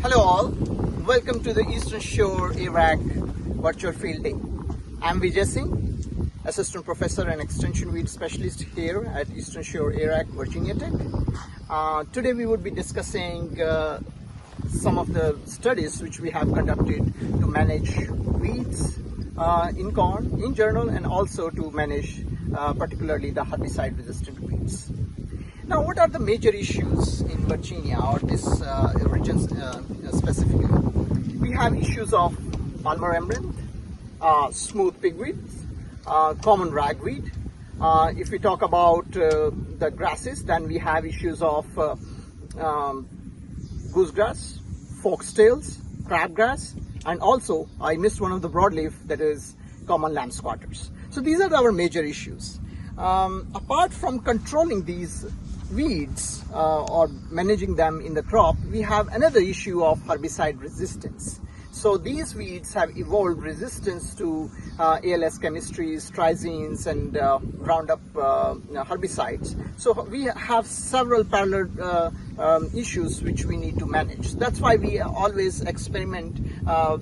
Hello all, welcome to the Eastern Shore ARAC Virtual Field Day. I'm Vijay Singh, Assistant Professor and Extension Weed Specialist here at Eastern Shore ARAC Virginia Tech. Today we would be discussing some of the studies which we have conducted to manage weeds in corn in general, and also to manage particularly the herbicide resistant weeds. Now, what are the major issues in Virginia or this region specifically? We have issues of Palmer amaranth, smooth pigweed, common ragweed. If we talk about the grasses, then we have issues of goosegrass, foxtails, crabgrass, and also I missed one of the broadleaf, that is common lamb squatters. So these are our major issues. Apart from controlling these weeds or managing them in the crop, we have another issue of herbicide resistance. So these weeds have evolved resistance to ALS chemistries, triazines, and Roundup herbicides. So we have several parallel issues which we need to manage. That's why we always experiment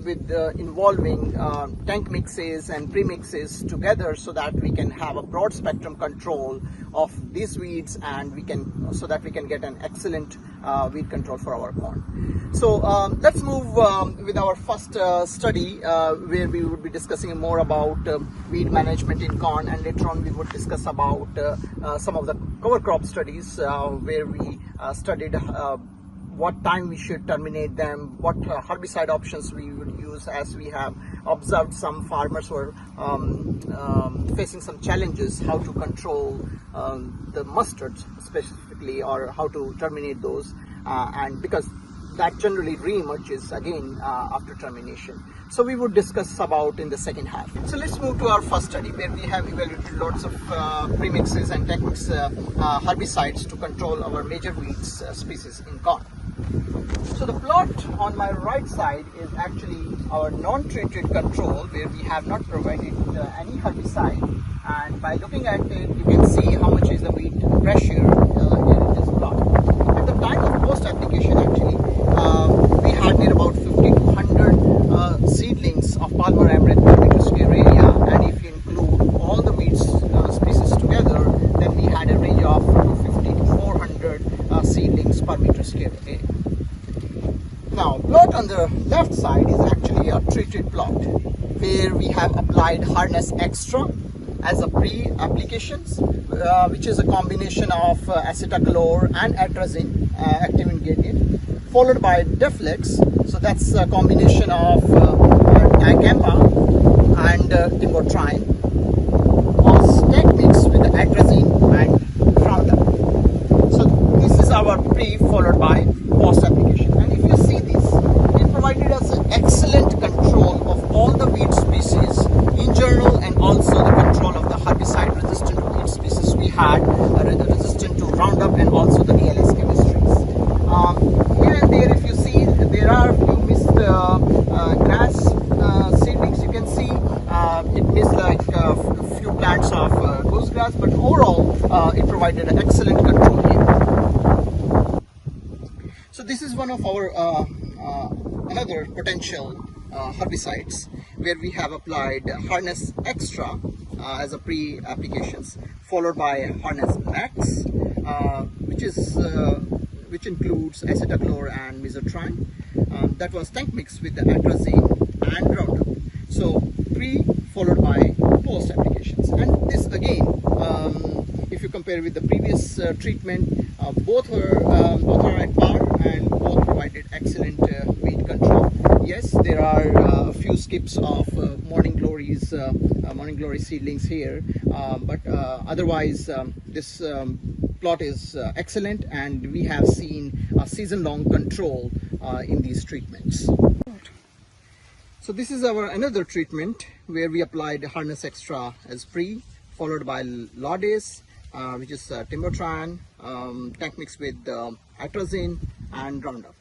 with involving tank mixes and premixes together, so that we can have a broad spectrum control of these weeds, and we can get an excellent weed control for our corn. So let's move with our first study, where we would be discussing more about weed management in corn, and later on we would discuss about some of the cover crop studies where we studied what time we should terminate them, what herbicide options we would use, as we have observed some farmers were facing some challenges how to control the mustards specifically, or how to terminate those, and because that generally re-emerges again after termination. So we would discuss about in the second half. So let's move to our first study, where we have evaluated lots of premixes and techniques herbicides to control our major weeds species in corn. So the plot on my right side is actually our non-treated control, where we have not provided any herbicide, and by looking at it you can see how much is the weed pressure here in this plot. At the time of post application, actually we had near about 50 to 100 seedlings of Palmer amaranth per meter square area, and if you include all the weeds species together, then we had a range of 250 to 400 seedlings per meter square area. Now, plot on the left side is actually a treated plot, where we have applied Harness Extra as a pre-applications, which is a combination of acetochlor and atrazine, active ingredient, followed by Deflex. So that's a combination of dicamba and timbotrine, was tank mix with the atrazine and Roundup. So this is our pre followed by post application. And if you see this, it provided us an excellent control of all the weed species in general, and also the control of the herbicide resistant weed species we had, resistant to Roundup and also the ALS chemistries. Here and there, if you see, there are a few missed grass seedlings. You can see it missed like a few plants of goosegrass, but overall it provided an excellent control here. So this is one of our another potential herbicides, where we have applied Harness Extra as a pre-applications, followed by Harness Max, which includes acetochlor and mesotrine. That was tank mix with the atrazine and Roundup. So pre followed by post applications, and this again, if you compare with the previous treatment, both are at par, and both provided excellent weed control. Yes, there are a few skips of morning glory seedlings here, but otherwise this plot is excellent, and we have seen a season-long control in these treatments. So this is our another treatment, where we applied Harness Extra as pre, followed by Laudes, which is timbotrine, tank mix with atrazine and Roundup.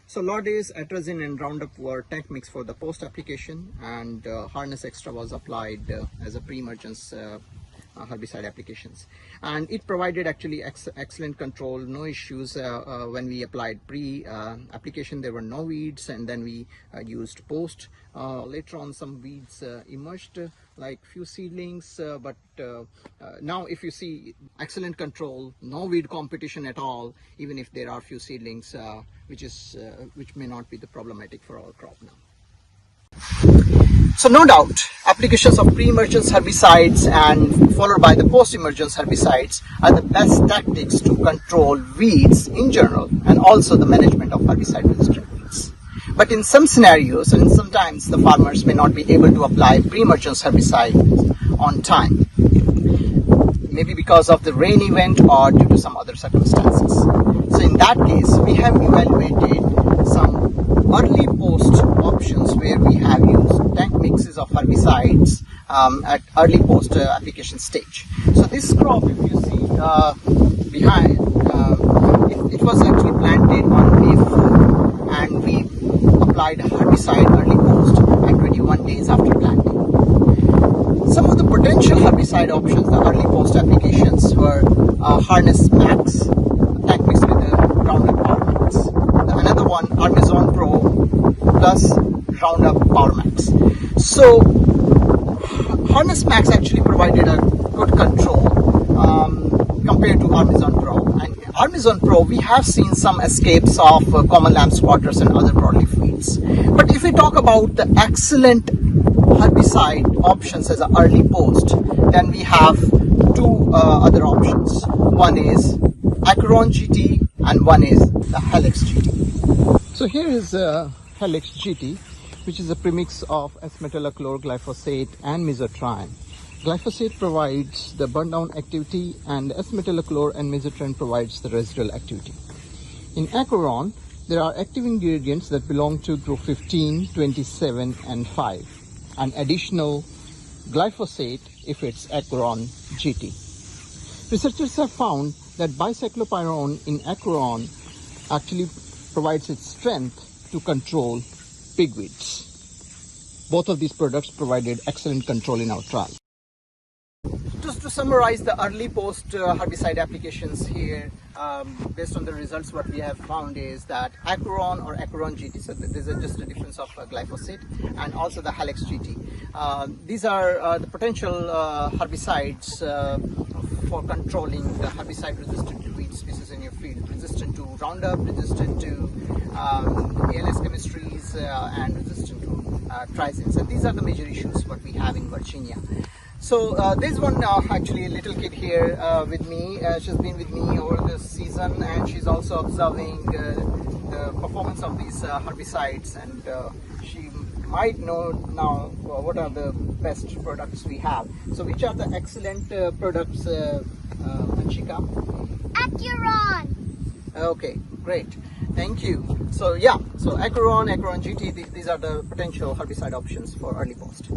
So Laudes, atrazine and Roundup were tank mix for the post application, and Harness Extra was applied as a pre-emergence herbicide applications, and it provided actually excellent control, no issues. When we applied pre-application, there were no weeds, and then we used post. Later on, some weeds emerged, like few seedlings, but now if you see, excellent control, no weed competition at all, even if there are few seedlings, which may not be the problematic for our crop now. So no doubt, applications of pre-emergence herbicides and followed by the post-emergence herbicides are the best tactics to control weeds in general, and also the management of herbicide-resistant weeds. But in some scenarios, and sometimes the farmers may not be able to apply pre-emergence herbicide on time, maybe because of the rain event or due to some other circumstances. So in that case, we have evaluated some early post options where we have used tank mixes of herbicides at early post application stage. So this crop, if you see behind, it was actually planted on May 4, and we applied herbicide early post at 21 days after planting. Some of the potential herbicide options, the early post applications, were Harness Max, tank mix with the Roundup Power Max. Another one, Armazon Pro plus Roundup Power Max. So Harness Max actually provided a good control compared to Armazon Pro. And Armazon Pro, we have seen some escapes of common lamb squatters and other broadleaf weeds. But if we talk about the excellent herbicide options as an early post, then we have two other options. One is Acuron GT and one is the Helix GT. So here is Helix GT, which is a premix of S-metolachlor, glyphosate and mesotrione. Glyphosate provides the burn down activity, and S-metolachlor and mesotrione provides the residual activity. In Acuron, there are active ingredients that belong to group 15, 27 and 5. An additional glyphosate if it's Acuron GT. Researchers have found that bicyclopyrone in Acuron actually provides its strength to control pigweeds. Both of these products provided excellent control in our trial. Just to summarize the early post herbicide applications here, based on the results, what we have found is that Acuron or Acuron GT, so this is just a difference of glyphosate, and also the Helix GT. These are the potential herbicides for controlling the herbicide-resistant weed species in your field, resistant to Roundup, resistant to ALS chemistries, and resistant to triazines. And these are the major issues what we have in Virginia. So there's one actually a little kid here with me. She's been with me over the season, and she's also observing the performance of these herbicides, and she might know now what are the best products we have. So which are the excellent products, Anshika? Acuron. Okay, great. Thank you. So yeah, so Acuron, Acuron GT, these are the potential herbicide options for early post.